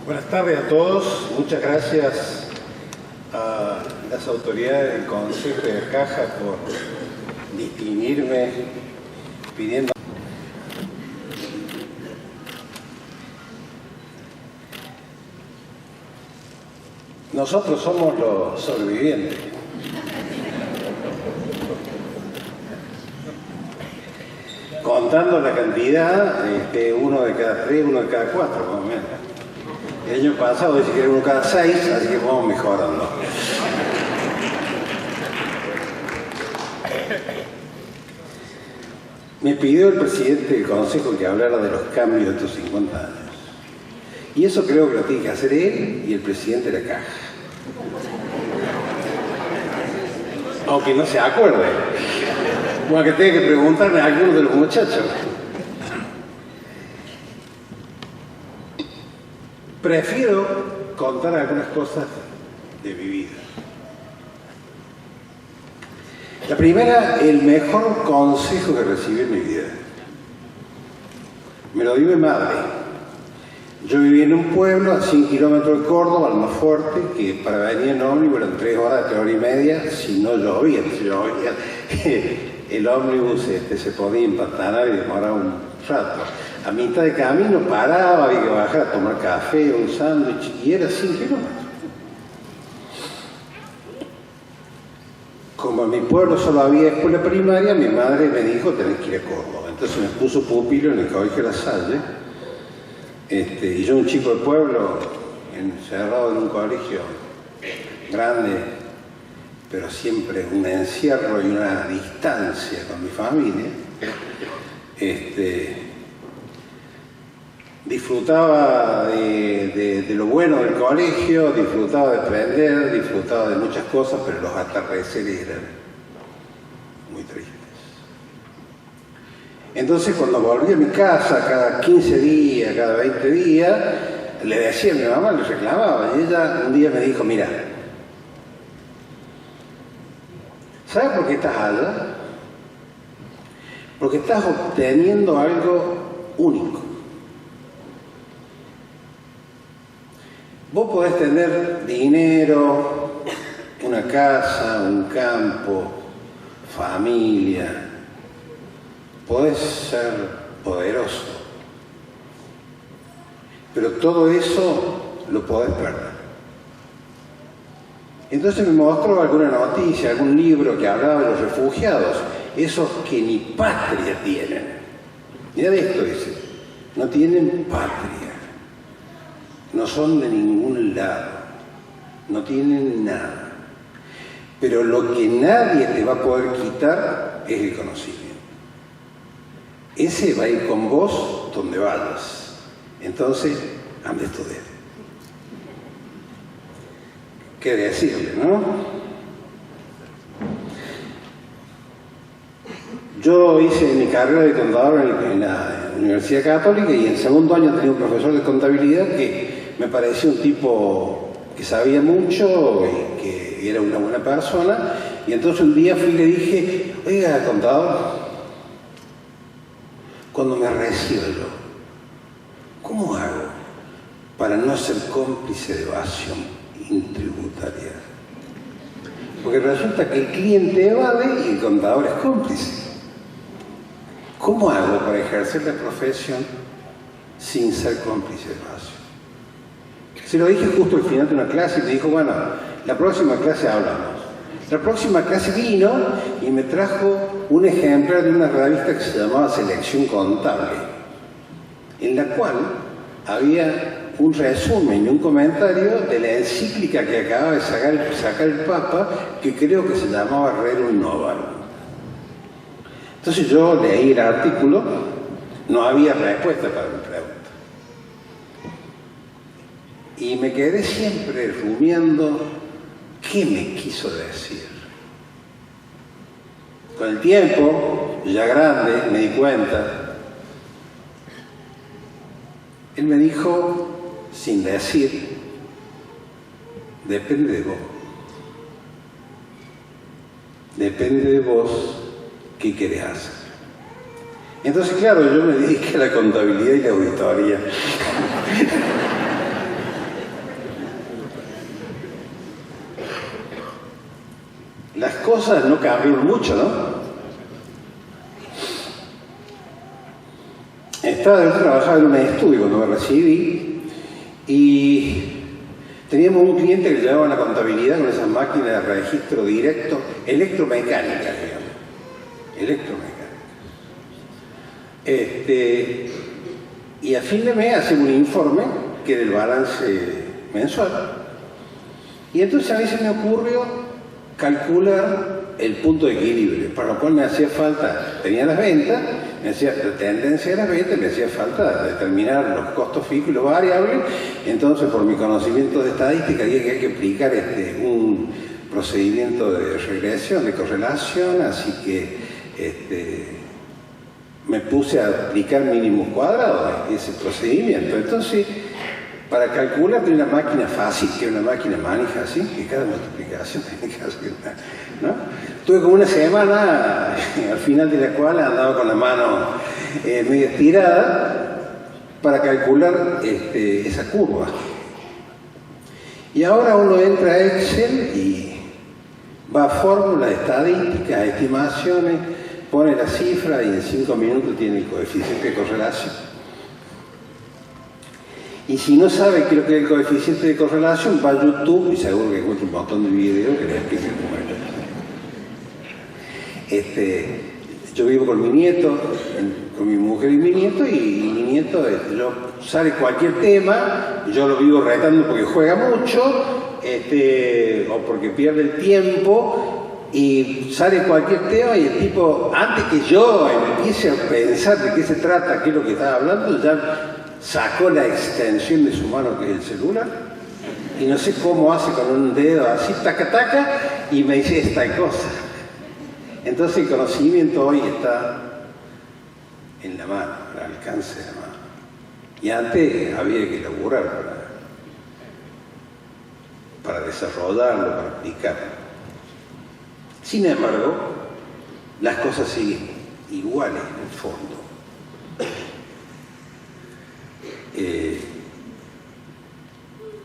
Buenas tardes a todos. Muchas gracias a las autoridades del Consejo de Caja por distinguirme pidiendo. Nosotros somos los sobrevivientes. Contando la cantidad, uno de cada 3, uno de cada 4, más o menos. El año pasado dice que era uno cada 6, así que vamos mejorando. Me pidió el presidente del Consejo que hablara de los cambios de estos 50 años. Y eso creo que lo tiene que hacer él y el presidente de la Caja. Aunque no se acuerde. Bueno, que tenga que preguntarle a algunos de los muchachos. Prefiero contar algunas cosas de mi vida. La primera, el mejor consejo que recibí en mi vida. Me lo dio mi madre. Yo vivía en un pueblo a 100 kilómetros de Córdoba, Almafuerte, que para venir en ómnibus eran 3 horas, 3 horas y media, si no llovía. Si llovía, el ómnibus se podía empantanar y demoraba un rato. A mitad de camino paraba, había que bajar a tomar café, un sándwich, y era 100 kilómetros. Como en mi pueblo solo había escuela primaria, mi madre me dijo, tenés que ir a Córdoba. Entonces me puso pupilo en el Colegio La Salle. Y yo, un chico del pueblo, encerrado en un colegio grande, pero siempre un encierro y una distancia con mi familia, disfrutaba de lo bueno del colegio, disfrutaba de aprender, disfrutaba de muchas cosas, pero los atardeceres eran muy tristes. Entonces, cuando volví a mi casa, cada 15 días, cada 20 días, le decía a mi mamá, le reclamaba, y ella un día me dijo, mira, ¿sabes por qué estás allá? Porque estás obteniendo algo único. Vos podés tener dinero, una casa, un campo, familia, podés ser poderoso, pero todo eso lo podés perder. Entonces me mostró alguna noticia, algún libro que hablaba de los refugiados, esos que ni patria tienen. Mira de esto, dice, no tienen patria, no son de ningún lado, no tienen nada. Pero lo que nadie te va a poder quitar es el conocimiento. Ese va a ir con vos donde vayas. Entonces, anda a estudiar. ¿Qué decirle, no? Yo hice mi carrera de contador en la Universidad Católica y en segundo año tenía un profesor de contabilidad que me parecía un tipo que sabía mucho y que era una buena persona. Y entonces un día fui y le dije, oiga, contador, cuando me recibo yo, ¿cómo hago para no ser cómplice de evasión tributaria? Porque resulta que el cliente evade y el contador es cómplice. ¿Cómo hago para ejercer la profesión sin ser cómplice de evasión? Se lo dije justo al final de una clase y me dijo, bueno, la próxima clase hablamos. La próxima clase vino y me trajo un ejemplar de una revista que se llamaba Selección Contable, en la cual había un resumen y un comentario de la encíclica que acababa de sacar el Papa, que creo que se llamaba Rerum Novarum. Entonces yo leí el artículo, no había respuesta para mi pregunta. Y me quedé siempre rumiando qué me quiso decir. Con el tiempo, ya grande, me di cuenta. Él me dijo, sin decir, depende de vos. Depende de vos qué querés hacer. Entonces, claro, yo me dediqué a la contabilidad y la auditoría. cosas no cambiaron mucho, ¿no? Trabajaba en un estudio cuando me recibí y teníamos un cliente que llevaba la contabilidad con esas máquinas de registro directo, electromecánicas, digamos. Electromecánicas. Y a fin de mes hacemos un informe que era el balance mensual. Y entonces a mí se me ocurrió calcular el punto de equilibrio, para lo cual me hacía falta, tenía las ventas, me hacía la tendencia de las ventas, me hacía falta determinar los costos fijos y los variables. Entonces, por mi conocimiento de estadística, había que aplicar un procedimiento de regresión, de correlación, así que me puse a aplicar mínimos cuadrados de ese procedimiento. Entonces, para calcular de una máquina fácil, que es una máquina manija así, que cada multiplicación tiene que hacer, ¿no? Tuve como una semana, al final de la cual andaba con la mano medio estirada para calcular esa curva. Y ahora uno entra a Excel y va a fórmulas, estadísticas, estimaciones, pone la cifra y en 5 minutos tiene el coeficiente de correlación. Y si no sabe qué es lo que es el coeficiente de correlación, va a YouTube y seguro que encuentra un montón de videos que le expliquen cómo es. Yo vivo con mi nieto, con mi mujer y mi nieto, y mi nieto sale cualquier tema, yo lo vivo retando porque juega mucho, o porque pierde el tiempo, y sale cualquier tema y el tipo, antes que yo empiece a pensar de qué se trata, qué es lo que estaba hablando, ya sacó la extensión de su mano, que es el celular, y no sé cómo hace con un dedo así, taca, taca, y me dice esta cosa. Entonces el conocimiento hoy está en la mano, al alcance de la mano. Y antes había que laburar para desarrollarlo, para aplicarlo. Sin embargo, las cosas siguen iguales en el fondo.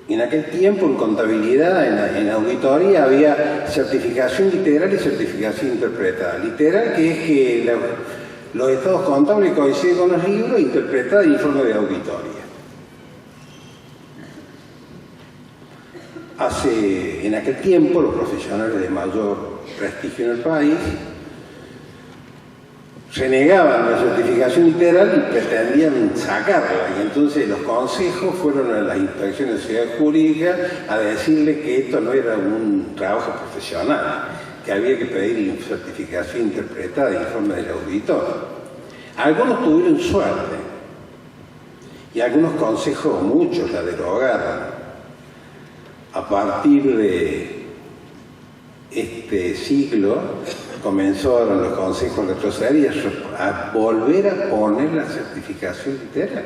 En aquel tiempo, en contabilidad, en auditoría, había certificación literal y certificación interpretada. Literal, que es que los estados contables coinciden con los libros, interpretada el informe de auditoría. En aquel tiempo, los profesionales de mayor prestigio en el país renegaban la certificación literal y pretendían sacarla, y entonces los consejos fueron a las inspecciones de sociedad jurídica a decirle que esto no era un trabajo profesional, que había que pedir certificación interpretada de informe del auditor. Algunos tuvieron suerte y algunos consejos, muchos, la derogaron. A partir de este siglo comenzaron los consejos de retroceder a volver a poner la certificación literal.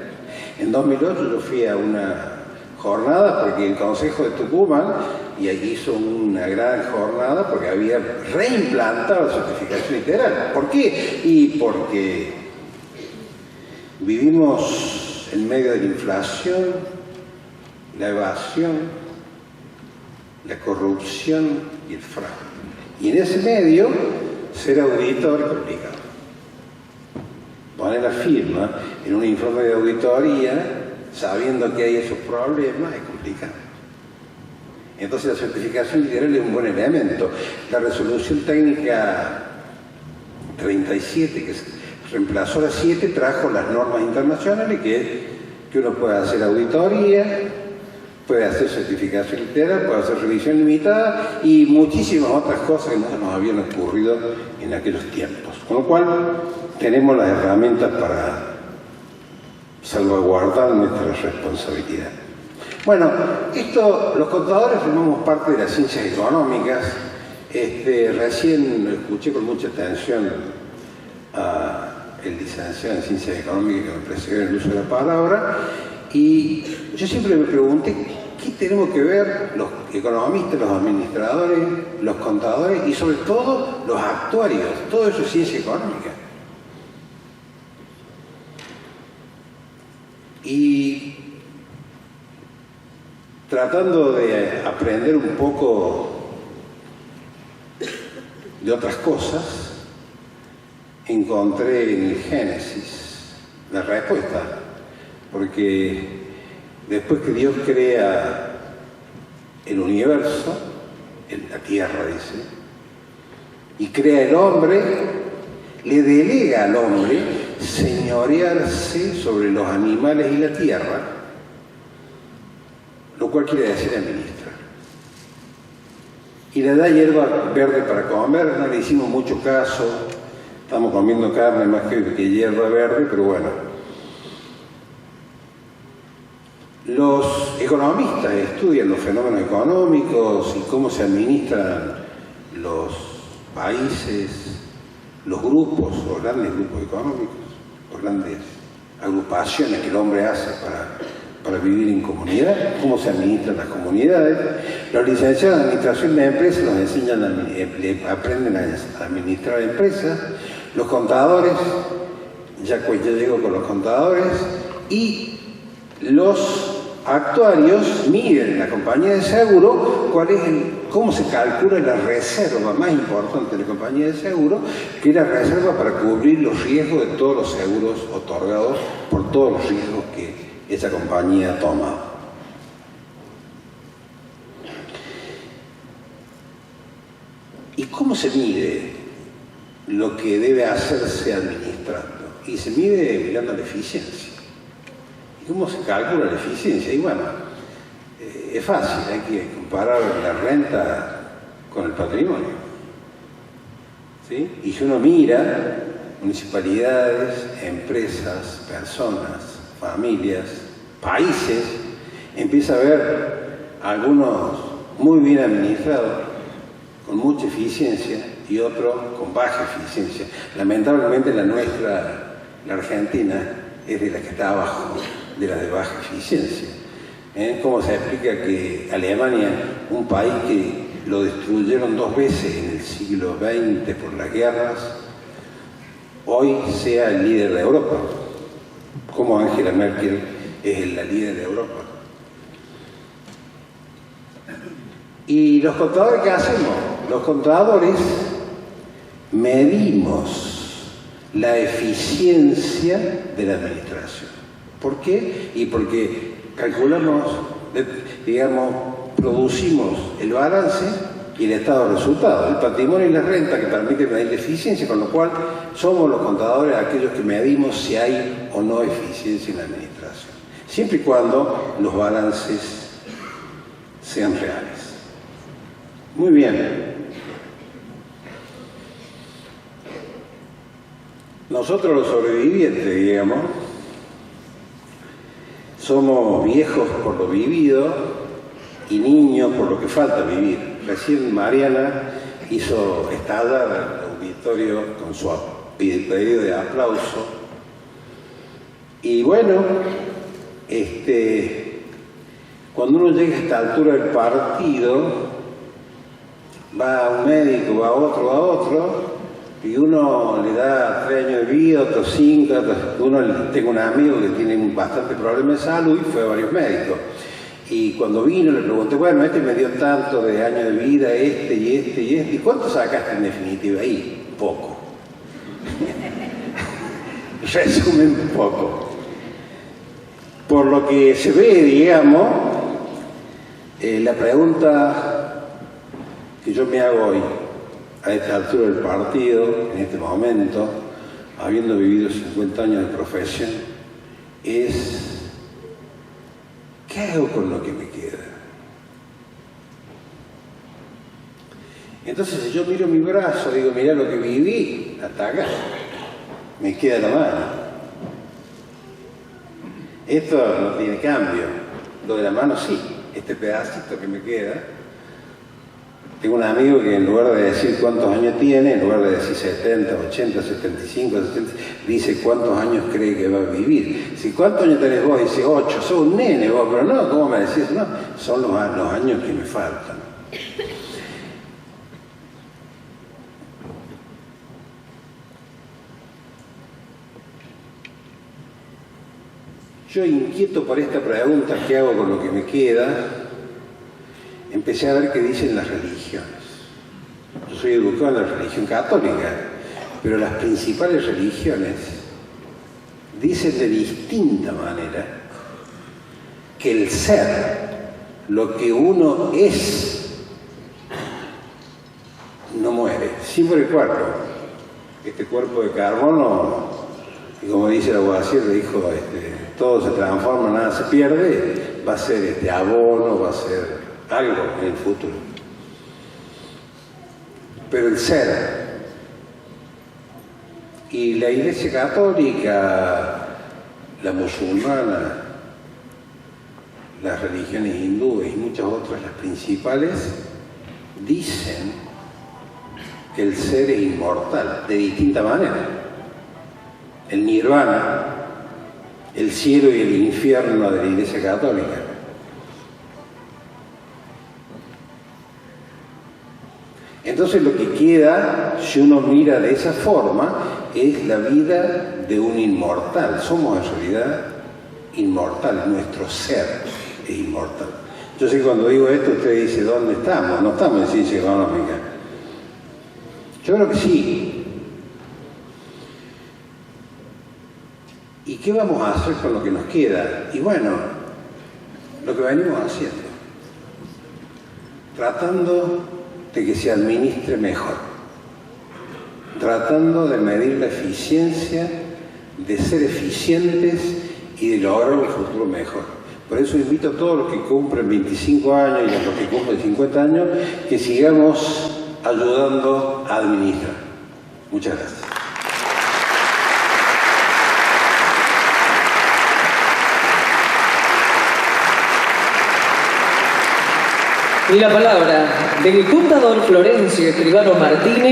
En 2008 yo fui a una jornada porque el Consejo de Tucumán hizo una gran jornada porque había reimplantado la certificación literal. ¿Por qué? Y porque vivimos en medio de la inflación, la evasión, la corrupción y el fraude. Y en ese medio, ser auditor es complicado. Poner la firma en un informe de auditoría, sabiendo que hay esos problemas, es complicado. Entonces la certificación literal es un buen elemento. La resolución técnica 37, que reemplazó la 7, trajo las normas internacionales, que uno puede hacer auditoría, puede hacer certificación literal, puede hacer revisión limitada y muchísimas otras cosas que no nos habían ocurrido en aquellos tiempos. Con lo cual, tenemos las herramientas para salvaguardar nuestra responsabilidad. Bueno, los contadores formamos parte de las ciencias económicas. Recién escuché con mucha atención al licenciado en ciencias económicas que me precedió en el uso de la palabra, y yo siempre me pregunté, ¿qué tenemos que ver los economistas, los administradores, los contadores y sobre todo los actuarios? Todo eso es ciencia económica. Y tratando de aprender un poco de otras cosas, encontré en el Génesis la respuesta. Porque después que Dios crea el universo, en la tierra dice, y crea el hombre, le delega al hombre señorearse sobre los animales y la tierra, lo cual quiere decir administrar. Y le da hierba verde para comer, no le hicimos mucho caso, estamos comiendo carne más que hierba verde, pero bueno. Los economistas estudian los fenómenos económicos y cómo se administran los países, los grupos, los grandes grupos económicos, las grandes agrupaciones que el hombre hace para vivir en comunidad, cómo se administran las comunidades. Los licenciados en administración de empresas los enseñan, aprenden a administrar empresas. Los contadores, ya llego con los contadores, y los actuarios miden en la compañía de seguro cómo se calcula la reserva más importante de la compañía de seguro, que es la reserva para cubrir los riesgos de todos los seguros otorgados por todos los riesgos que esa compañía toma. ¿Y cómo se mide lo que debe hacerse administrando? Y se mide mirando la eficiencia. ¿Cómo se calcula la eficiencia? Y bueno, es fácil, hay que comparar la renta con el patrimonio. ¿Sí? Y si uno mira municipalidades, empresas, personas, familias, países, empieza a ver algunos muy bien administrados, con mucha eficiencia, y otros con baja eficiencia. Lamentablemente la nuestra, la Argentina, es de la que está abajo, de la de baja eficiencia. ¿Cómo se explica que Alemania, un país que lo destruyeron 2 veces en el siglo XX por las guerras, hoy sea el líder de Europa? ¿Cómo Angela Merkel es la líder de Europa? ¿Y los contadores qué hacemos? Los contadores medimos la eficiencia de la administración. ¿Por qué? Y porque calculamos, digamos, producimos el balance y el estado de resultados, el patrimonio y la renta que permiten medir la eficiencia, con lo cual somos los contadores aquellos que medimos si hay o no eficiencia en la administración, siempre y cuando los balances sean reales. Muy bien. Nosotros los sobrevivientes, digamos, somos viejos por lo vivido y niños por lo que falta vivir. Recién Mariana hizo estallar el auditorio con su pedido de aplauso. Y bueno, cuando uno llega a esta altura del partido, va a un médico, va a otro, y uno le da 3 años de vida, otros 5, tengo un amigo que tiene bastante problema de salud y fue a varios médicos. Y cuando vino le pregunté, bueno, me dio tanto de años de vida, ¿y cuánto sacaste en definitiva? Ahí, poco. Resumen, poco. Por lo que se ve, digamos, la pregunta que yo me hago hoy, a esta altura del partido, en este momento, habiendo vivido 50 años de profesión, es ¿qué hago con lo que me queda? Entonces, si yo miro mi brazo, digo, mirá lo que viví, hasta acá, me queda la mano. Esto no tiene cambio, lo de la mano sí, este pedacito que me queda. Tengo un amigo que en lugar de decir cuántos años tiene, en lugar de decir 70, 80, 75, 70, dice cuántos años cree que va a vivir. Si cuántos años tenés vos, dice 8, sos un nene vos, pero no, ¿cómo me decís? No, son los años que me faltan. Yo, inquieto por esta pregunta, ¿qué hago con lo que me queda?, empecé a ver qué dicen las religiones. Yo soy educado en la religión católica, pero las principales religiones dicen de distinta manera que el ser, lo que uno es, no muere, sí muere el cuerpo. Este cuerpo de carbono, y como dice la Lavoisier, dijo, todo se transforma, nada se pierde, va a ser abono, va a ser algo en el futuro. Pero el ser, y la Iglesia Católica, la musulmana, las religiones hindúes y muchas otras, las principales, dicen que el ser es inmortal, de distinta manera. El nirvana, el cielo y el infierno de la Iglesia Católica. Entonces lo que queda, si uno mira de esa forma, es la vida de un inmortal. Somos en realidad inmortales, nuestro ser es inmortal. Yo sé que cuando digo esto usted dice, ¿dónde estamos? No estamos en ciencia económica. Yo creo que sí. ¿Y qué vamos a hacer con lo que nos queda? Y bueno, lo que venimos haciendo. Tratando de que se administre mejor. Tratando de medir la eficiencia, de ser eficientes y de lograr un futuro mejor. Por eso invito a todos los que cumplen 25 años y a los que cumplen 50 años que sigamos ayudando a administrar. Muchas gracias. Y la palabra del contador Florencio Escribano Martínez.